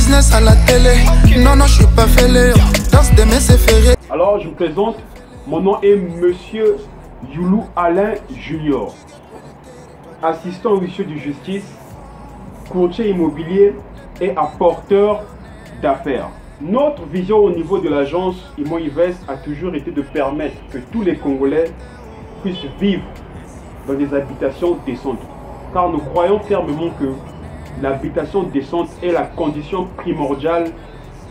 business à la télé. Non, non, je suis pas fêlé. Danse de mes séférés. Alors, je me présente. Mon nom est Monsieur Youlou Alain Junior, assistant au huissier de justice, courtier immobilier et apporteur d'affaires. Notre vision au niveau de l'agence Imo Invest a toujours été de permettre que tous les Congolais puissent vivre dans des habitations décentes. Car nous croyons fermement que l'habitation décente est la condition primordiale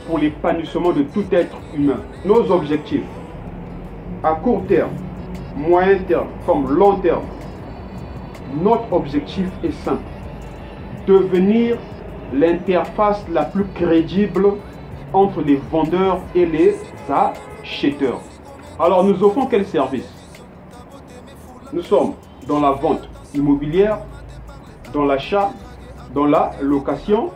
pour l'épanouissement de tout être humain. Nos objectifs, à court terme, moyen terme comme long terme, notre objectif est simple: devenir l'interface la plus crédible entre les vendeurs et les acheteurs. Alors nous offrons quel service? Nous sommes dans la vente immobilière, dans l'achat, dans la location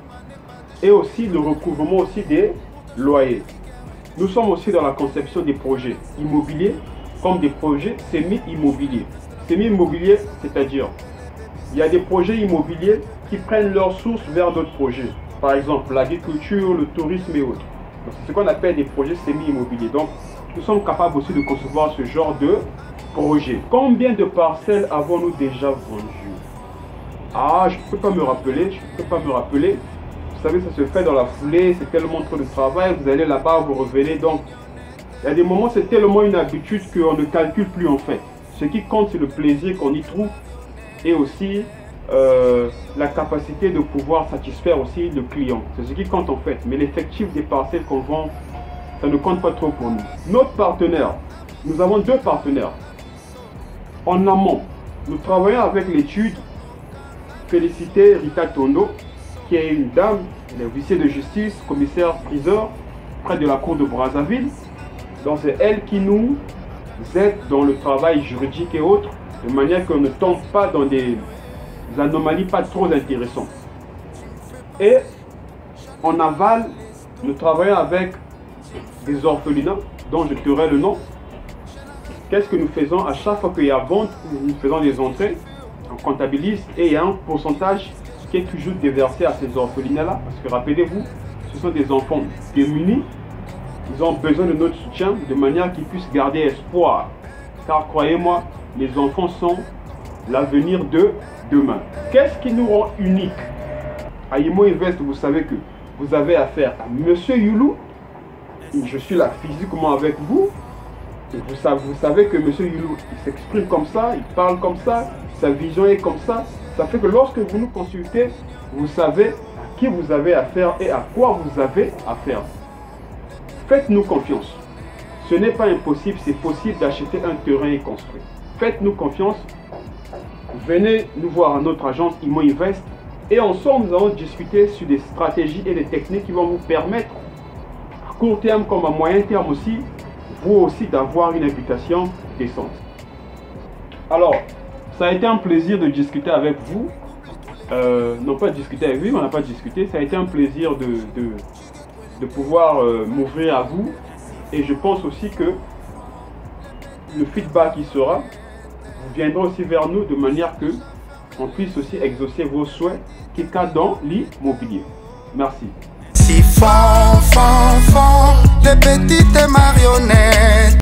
et aussi le recouvrement aussi des loyers. Nous sommes aussi dans la conception des projets immobiliers comme des projets semi-immobiliers. Semi-immobiliers, c'est-à-dire il y a des projets immobiliers qui prennent leur source vers d'autres projets. Par exemple, l'agriculture, le tourisme et autres. C'est ce qu'on appelle des projets semi-immobiliers. Donc, nous sommes capables aussi de concevoir ce genre de projet. Combien de parcelles avons-nous déjà vendues? Ah, je ne peux pas me rappeler. Vous savez, ça se fait dans la foulée, c'est tellement trop de travail. Vous allez là-bas, vous revenez. Donc, il y a des moments, c'est tellement une habitude qu'on ne calcule plus en fait. Ce qui compte, c'est le plaisir qu'on y trouve et aussi la capacité de pouvoir satisfaire aussi le client. C'est ce qui compte en fait. Mais l'effectif des parcelles qu'on vend, ça ne compte pas trop pour nous. Notre partenaire, nous avons deux partenaires. En amont, nous travaillons avec l'étude Félicité Rita Tondo, qui est une dame, elle est huissier de justice, commissaire priseur près de la cour de Brazzaville. Donc c'est elle qui nous aide dans le travail juridique et autres, de manière qu'on ne tombe pas dans des anomalies pas trop intéressantes. Et en aval, nous travaillons avec des orphelinats dont je tairai le nom. Qu'est-ce que nous faisons? À chaque fois qu'il y a vente, nous faisons des entrées, on comptabilise et il y a un pourcentage qui est toujours déversé à ces orphelinats-là. Parce que rappelez-vous, ce sont des enfants démunis. Ils ont besoin de notre soutien de manière qu'ils puissent garder espoir. Car croyez-moi, les enfants sont l'avenir de demain. Qu'est-ce qui nous rend unique? À Imo Invest, vous savez que vous avez affaire à Monsieur Youlou. Je suis là physiquement avec vous. Et vous savez que Monsieur Youlou, il s'exprime comme ça, il parle comme ça, sa vision est comme ça. Ça fait que lorsque vous nous consultez, vous savez à qui vous avez affaire et à quoi vous avez affaire. Faites-nous confiance. Ce n'est pas impossible, c'est possible d'acheter un terrain et construire. Faites-nous confiance. Venez nous voir à notre agence Imo Invest et ensemble nous allons discuter sur des stratégies et des techniques qui vont vous permettre, à court terme comme à moyen terme aussi, vous aussi d'avoir une habitation décente. Alors, ça a été un plaisir de discuter avec vous. Non pas discuter avec lui, on n'a pas discuté. Ça a été un plaisir de pouvoir m'ouvrir à vous. Et je pense aussi que le feedback qui sera, vous viendrez aussi vers nous de manière que on puisse aussi exaucer vos souhaits qui cadrent dans l'immobilier. Merci. Si fort, fort, fort, les petites marionnettes.